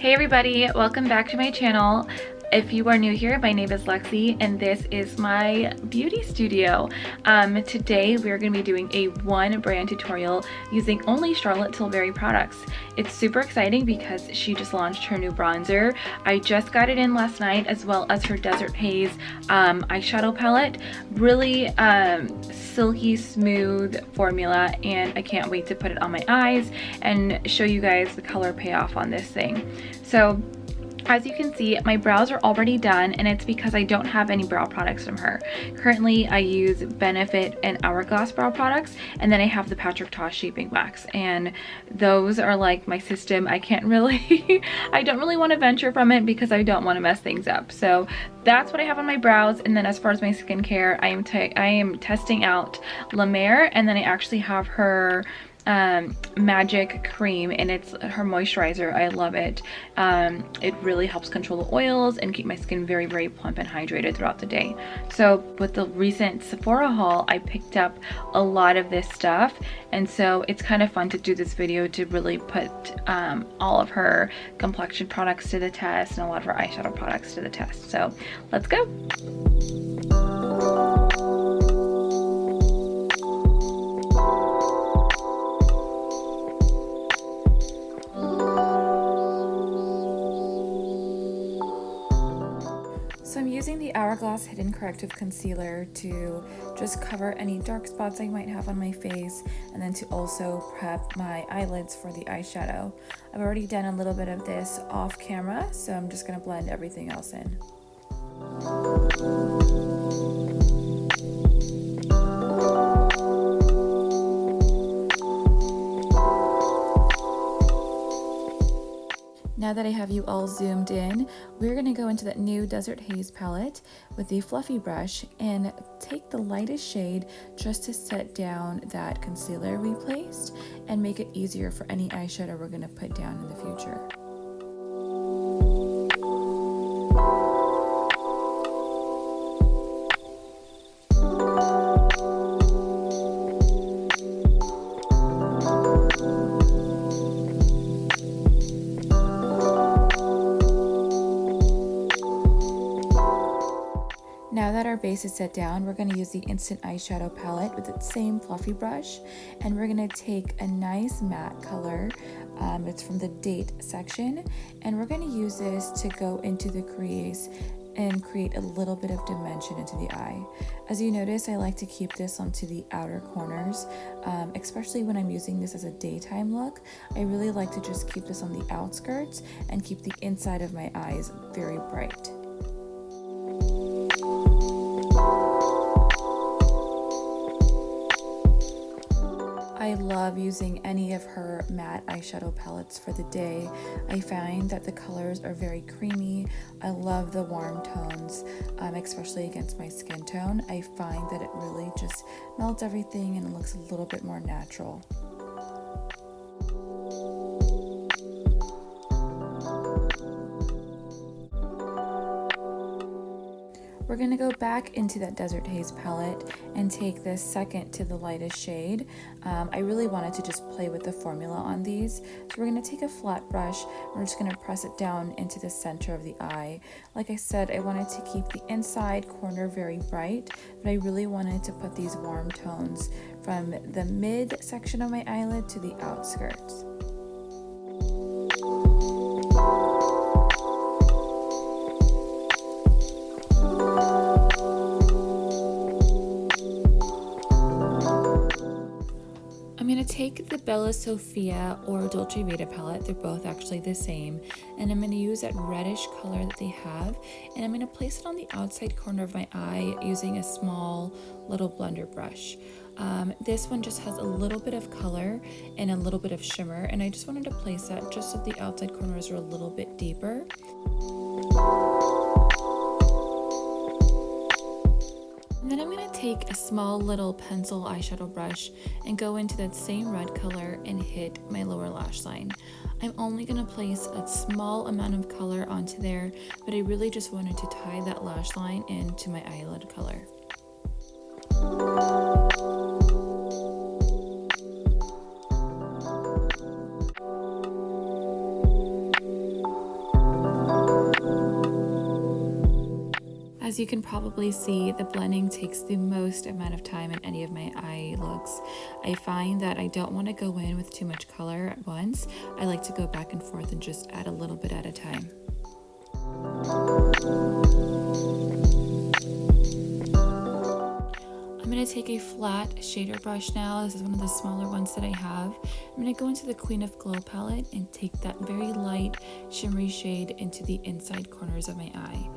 Hey everybody, welcome back to my channel. If you are new here, my name is Lexi and this is my beauty studio. Today we're going to be doing a one brand tutorial using only Charlotte Tilbury products. It's super exciting because she just launched her new bronzer. I just got it in last night, as well as her Desert Haze eyeshadow palette. Really silky smooth formula, and I can't wait to put it on my eyes and show you guys the color payoff on this thing. So as you can see, my brows are already done, and it's because I don't have any brow products from her. Currently, I use Benefit and Hourglass brow products, and then I have the Patrick Ta Shaping Wax, and those are like my system. I can't really, I don't really want to venture from it because I don't want to mess things up. So that's what I have on my brows, and then as far as my skincare, I am testing out La Mer, and then I actually have her magic cream, and it's her moisturizer. I love it. It really helps control the oils and keep my skin very, very plump and hydrated throughout the day. So with the recent Sephora haul, I picked up a lot of this stuff, and so it's kind of fun to do this video to really put all of her complexion products to the test and a lot of her eyeshadow products to the test. So let's go. So I'm using the Hourglass Hidden Corrective Concealer to just cover any dark spots I might have on my face, and then to also prep my eyelids for the eyeshadow. I've already done a little bit of this off camera, so I'm just going to blend everything else in. Now that I have you all zoomed in, we're going to go into that new Desert Haze palette with the fluffy brush and take the lightest shade just to set down that concealer we placed and make it easier for any eyeshadow we're going to put down in the future. Now that our base is set down, we're going to use the Instant Eyeshadow palette with its same fluffy brush, and we're going to take a nice matte color. It's from the Date section, and we're going to use this to go into the crease and create a little bit of dimension into the eye. As you notice, I like to keep this onto the outer corners, especially when I'm using this as a daytime look. I really like to just keep this on the outskirts and keep the inside of my eyes very bright. I love using any of her matte eyeshadow palettes for the day. I find that the colors are very creamy. I love the warm tones, especially against my skin tone. I find that it really just melts everything and it looks a little bit more natural. We're going to go back into that Desert Haze palette and take this second to the lightest shade. I really wanted to just play with the formula on these. So we're going to take a flat brush. We're just going to press it down into the center of the eye. Like I said, I wanted to keep the inside corner very bright, but I really wanted to put these warm tones from the mid section of my eyelid to the outskirts. I'm going to take the Bella Sofia or Dolce Vita palette, they're both actually the same, and I'm going to use that reddish color that they have, and I'm going to place it on the outside corner of my eye using a small little blender brush. This one just has a little bit of color and a little bit of shimmer, and I just wanted to place that just so the outside corners are a little bit deeper. And then I'm going to take a small little pencil eyeshadow brush and go into that same red color and hit my lower lash line. I'm only going to place a small amount of color onto there, but I really just wanted to tie that lash line into my eyelid color. As you can probably see, the blending takes the most amount of time in any of my eye looks. I find that I don't want to go in with too much color at once. I like to go back and forth and just add a little bit at a time. I'm going to take a flat shader brush now. This is one of the smaller ones that I have. I'm going to go into the Queen of Glow palette and take that very light shimmery shade into the inside corners of my eye.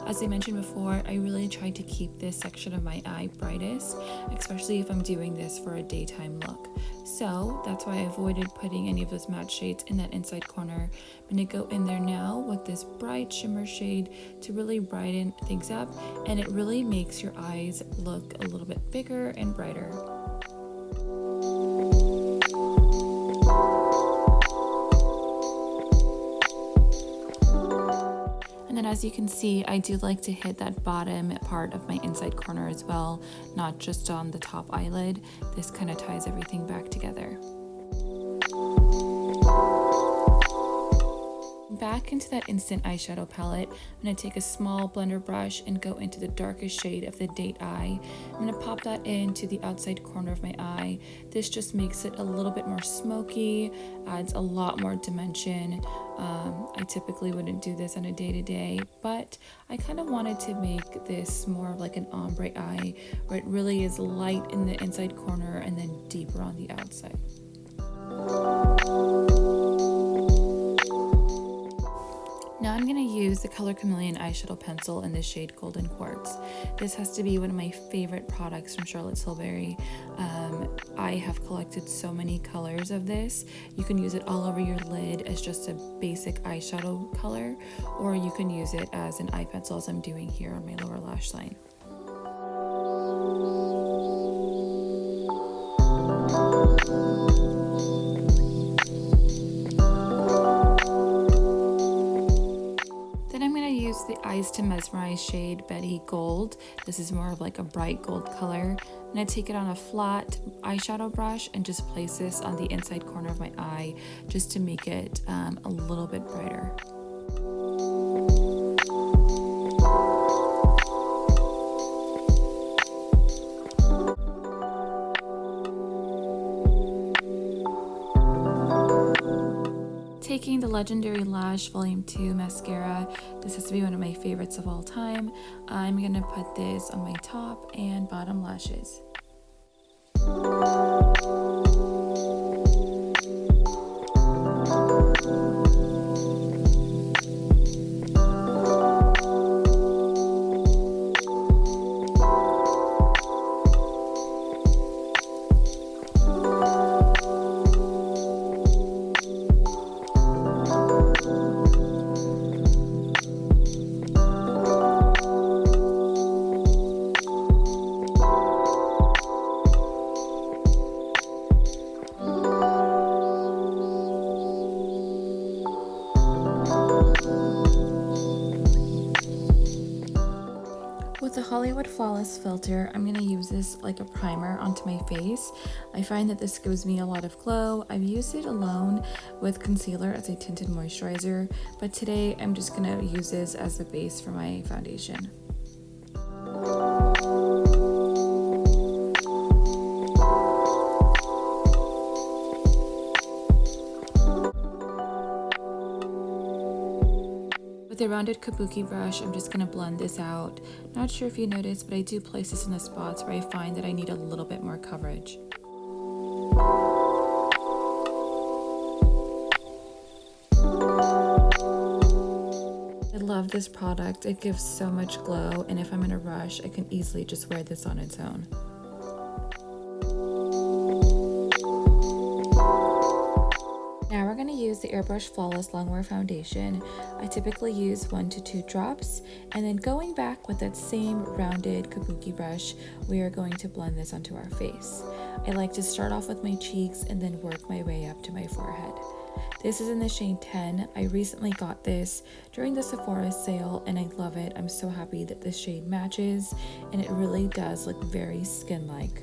As I mentioned before, I really try to keep this section of my eye brightest, especially if I'm doing this for a daytime look. So that's why I avoided putting any of those matte shades in that inside corner. I'm going to go in there now with this bright shimmer shade to really brighten things up, and it really makes your eyes look a little bit bigger and brighter. And then as you can see, I do like to hit that bottom part of my inside corner as well, not just on the top eyelid. This kind of ties everything back together. Back into that instant eyeshadow palette, I'm going to take a small blender brush and go into the darkest shade of the Date Eye. I'm going to pop that into the outside corner of my eye. This just makes it a little bit more smoky, adds a lot more dimension. I typically wouldn't do this on a day-to-day, but I kind of wanted to make this more like an ombre eye, where it really is light in the inside corner and then deeper on the outside. Now I'm going to use the Color Chameleon eyeshadow pencil in the shade Golden Quartz. This has to be one of my favorite products from Charlotte Tilbury. I have collected so many colors of this. You can use it all over your lid as just a basic eyeshadow color, or you can use it as an eye pencil, as I'm doing here on my lower lash line. The Eyes to Mesmerize shade Betty Gold. This is more of like a bright gold color. I'm going to take it on a flat eyeshadow brush and just place this on the inside corner of my eye just to make it a little bit brighter. Taking the Legendary Lash Volume 2 mascara, this has to be one of my favorites of all time. I'm going to put this on my top and bottom lashes. With the Hollywood Flawless filter, I'm going to use this like a primer onto my face. I find that this gives me a lot of glow. I've used it alone with concealer as a tinted moisturizer, but today I'm just going to use this as the base for my foundation. With a rounded kabuki brush, I'm just going to blend this out. Not sure if you noticed, but I do place this in the spots where I find that I need a little bit more coverage. I love this product. It gives so much glow, and if I'm in a rush, I can easily just wear this on its own. Now we're going to use the Airbrush Flawless Longwear Foundation. I typically use 1 to 2 drops, and then going back with that same rounded kabuki brush, we are going to blend this onto our face. I like to start off with my cheeks and then work my way up to my forehead. This is in the shade 10. I recently got this during the Sephora sale and I love it. I'm so happy that this shade matches, and it really does look very skin-like.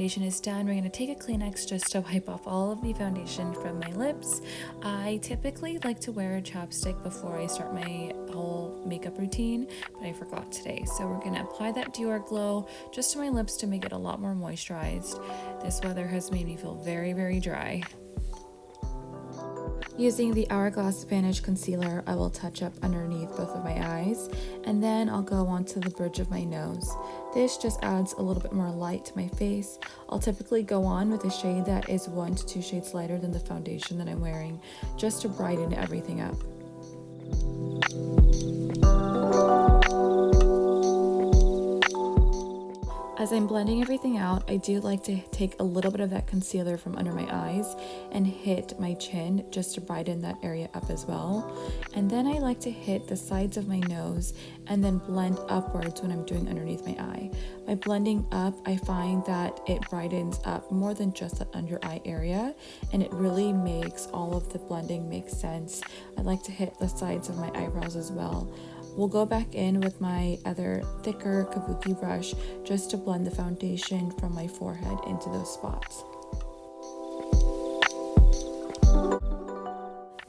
foundation is done, we're going to take a Kleenex just to wipe off all of the foundation from my lips. I typically like to wear a chapstick before I start my whole makeup routine, but I forgot today. So we're going to apply that Dior Glow just to my lips to make it a lot more moisturized. This weather has made me feel very, very dry. Using the Hourglass Vanish Concealer, I will touch up underneath both of my eyes, and then I'll go onto the bridge of my nose. This just adds a little bit more light to my face. I'll typically go on with a shade that is 1 to 2 shades lighter than the foundation that I'm wearing, just to brighten everything up. As I'm blending everything out, I do like to take a little bit of that concealer from under my eyes and hit my chin just to brighten that area up as well. And then I like to hit the sides of my nose and then blend upwards when I'm doing underneath my eye. By blending up, I find that it brightens up more than just that under eye area, and it really makes all of the blending make sense. I like to hit the sides of my eyebrows as well. We'll go back in with my other thicker kabuki brush just to blend the foundation from my forehead into those spots.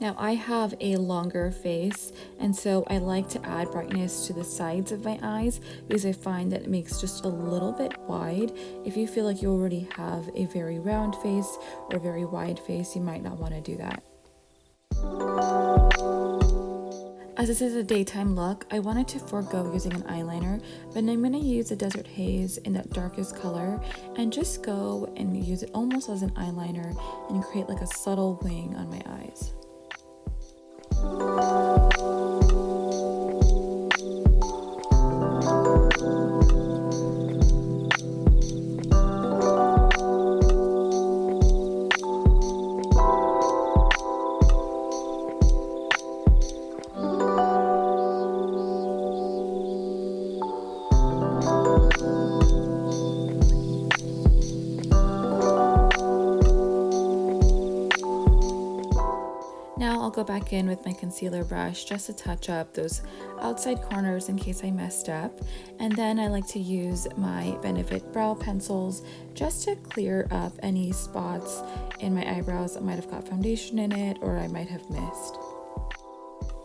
Now I have a longer face, and so I like to add brightness to the sides of my eyes because I find that it makes just a little bit wide. If you feel like you already have a very round face or very wide face, you might not want to do that. As this is a daytime look, I wanted to forego using an eyeliner, but I'm going to use the Desert Haze in that darkest color and just go and use it almost as an eyeliner and create like a subtle wing on my eyes. Now I'll go back in with my concealer brush just to touch up those outside corners in case I messed up. And then I like to use my Benefit brow pencils just to clear up any spots in my eyebrows that might have got foundation in it or I might have missed.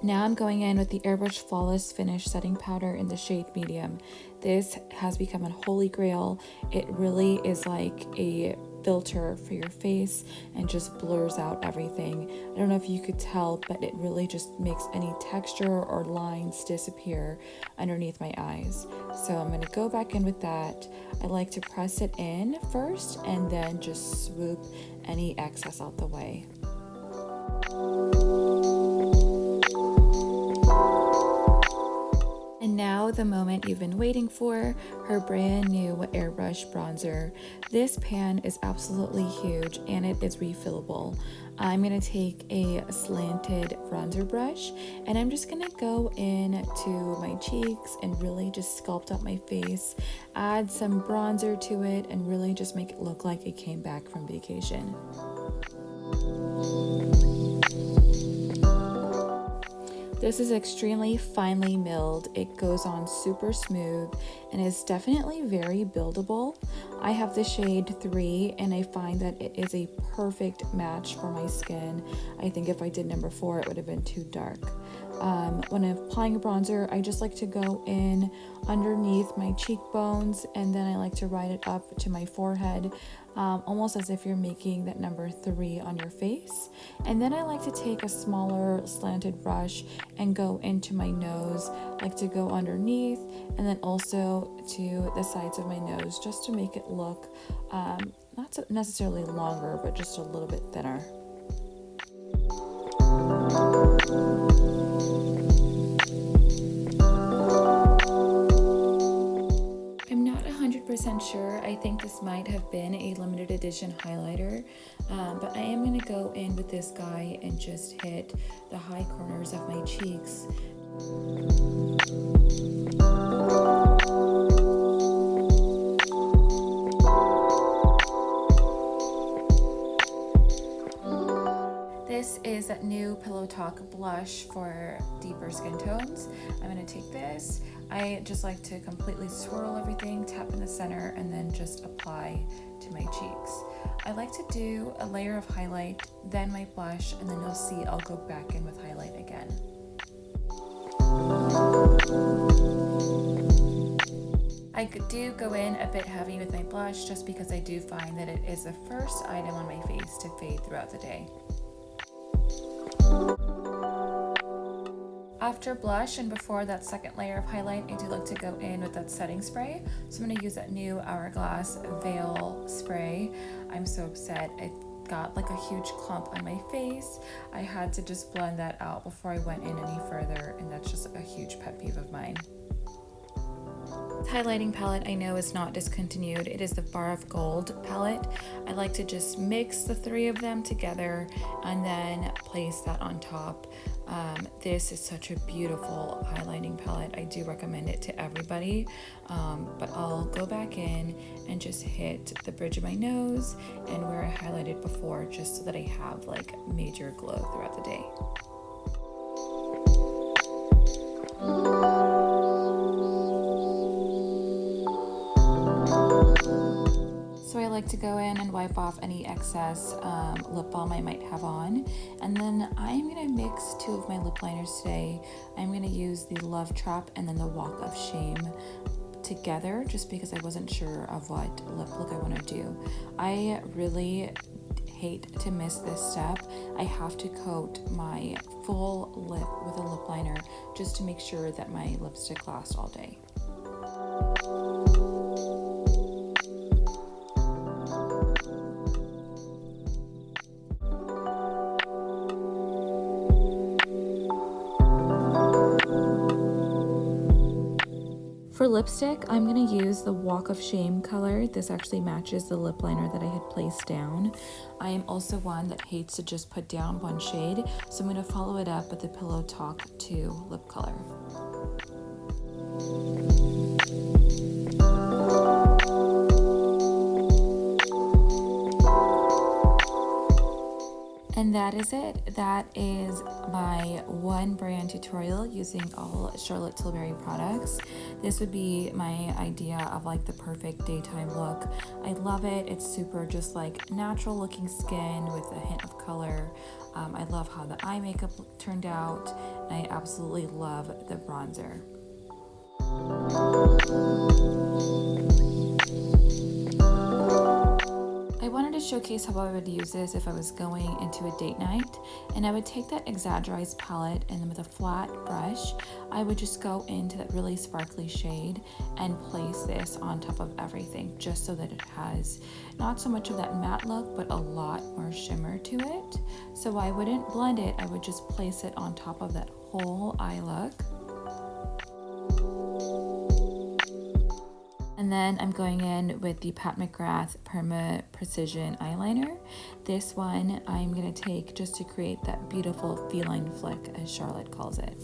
Now I'm going in with the Airbrush Flawless Finish Setting Powder in the shade Medium. This has become a holy grail. It really is like a filter for your face and just blurs out everything. I don't know if you could tell, but it really just makes any texture or lines disappear underneath my eyes. So I'm going to go back in with that. I like to press it in first and then just swoop any excess out the way. And now the moment you've been waiting for, her brand new Airbrush Bronzer. This pan is absolutely huge and it is refillable. I'm going to take a slanted bronzer brush and I'm just going to go into my cheeks and really just sculpt up my face, add some bronzer to it, and really just make it look like it came back from vacation. This is extremely finely milled. It goes on super smooth and is definitely very buildable. I have the shade 3 and I find that it is a perfect match for my skin. I think if I did number 4, it would have been too dark. When I'm applying a bronzer, I just like to go in underneath my cheekbones and then I like to ride it up to my forehead, almost as if you're making that number 3 on your face. And then I like to take a smaller slanted brush and go into my nose, like to go underneath and then also to the sides of my nose just to make it look not so necessarily longer, but just a little bit thinner. I'm not 100% sure. I think this might have been a limited edition highlighter, but I am going to go in with this guy and just hit the high corners of my cheeks. This is that new Pillowtalk blush for deeper skin tones. I'm going to take this. I just like to completely swirl everything, tap in the center, and then just apply to my cheeks. I like to do a layer of highlight, then my blush, and then you'll see I'll go back in with highlight again. I do go in a bit heavy with my blush just because I do find that it is the first item on my face to fade throughout the day. After blush and before that second layer of highlight, I do like to go in with that setting spray. So I'm going to use that new Hourglass Veil spray. I'm so upset. It got like a huge clump on my face. I had to just blend that out before I went in any further, and that's just a huge pet peeve of mine. Highlighting palette I know is not discontinued. It is the Bar of Gold palette. I like to just mix the three of them together and then place that on top. This is such a beautiful highlighting palette. I do recommend it to everybody, but I'll go back in and just hit the bridge of my nose and where I highlighted before, just so that I have like major glow throughout the day. So I like to go in and wipe off any excess lip balm I might have on. And then I'm going to mix two of my lip liners today. I'm going to use the Love Trap and then the Walk of Shame together, just because I wasn't sure of what lip look I want to do. I really hate to miss this step. I have to coat my full lip with a lip liner just to make sure that my lipstick lasts all day. For lipstick, I'm going to use the Walk of Shame color. This actually matches the lip liner that I had placed down. I am also one that hates to just put down one shade, so I'm going to follow it up with the Pillowtalk 2 lip color. And that is it. That is my one brand tutorial using all Charlotte Tilbury products. This would be my idea of like the perfect daytime look. I love it. It's super just like natural looking skin with a hint of color. I love how the eye makeup turned out, and I absolutely love the bronzer. I wanted to showcase how I would use this if I was going into a date night, and I would take that Exaggereyes palette and with a flat brush, I would just go into that really sparkly shade and place this on top of everything, just so that it has not so much of that matte look, but a lot more shimmer to it. So I wouldn't blend it, I would just place it on top of that whole eye look. And then I'm going in with the Pat McGrath Perma Precision Eyeliner. This one I'm going to take just to create that beautiful feline flick, as Charlotte calls it.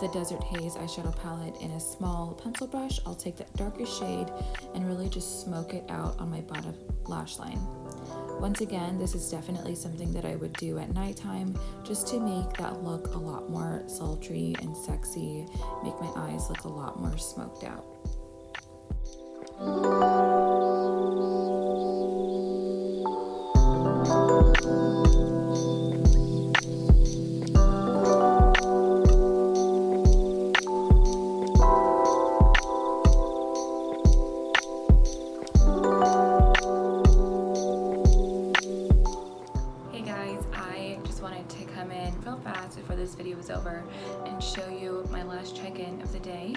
The Desert Haze eyeshadow palette in a small pencil brush, I'll take that darkest shade and really just smoke it out on my bottom lash line. Once again, this is definitely something that I would do at nighttime just to make that look a lot more sultry and sexy, make my eyes look a lot more smoked out. Before this video was over and show you my last check-in of the day.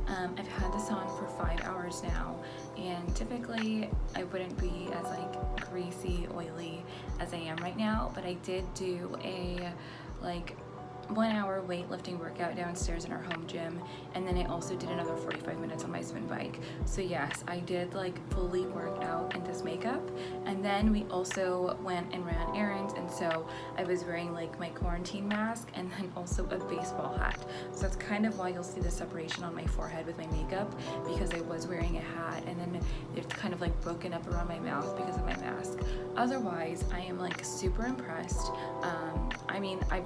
I've had this on for 5 hours now, and typically I wouldn't be as like greasy, oily as I am right now, but I did do a like 1-hour weightlifting workout downstairs in our home gym, and then I also did another 45 minutes on my spin bike. So yes, I did like fully work out in this makeup, and then we also went and ran errands, and so I was wearing like my quarantine mask and then also a baseball hat. So that's kind of why you'll see the separation on my forehead with my makeup, because I was wearing a hat and then it's kind of like broken up around my mouth because of my mask. Otherwise, I am like super impressed. I mean, I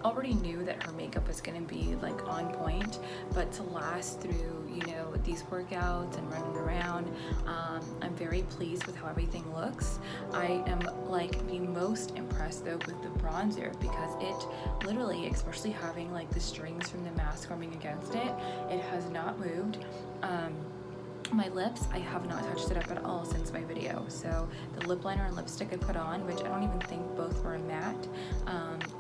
already knew that her makeup was going to be like on point, but to last through, you know, these workouts and running around, I'm very pleased with how everything looks. I am like the most impressed though with the bronzer, because it literally, especially having like the strings from the mask forming against it, it has not moved. My lips, I have not touched it up at all since my video. So the lip liner and lipstick I put on, which I don't even think both were matte,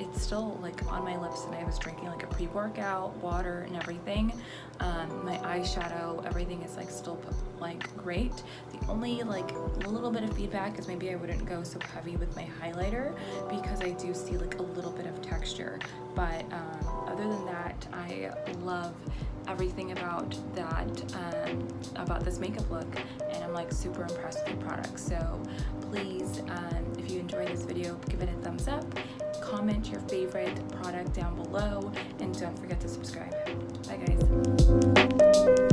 it's still like on my lips, and I was drinking like a pre-workout water and everything. My eyeshadow, everything is like still like great. The only like little bit of feedback is maybe I wouldn't go so heavy with my highlighter, because I do see like a little bit of texture. But other than that, I love everything about that, about this makeup look, and I'm like super impressed with the product. So please, if you enjoyed this video, give it a thumbs up, comment your favorite product down below, and don't forget to subscribe. Bye guys.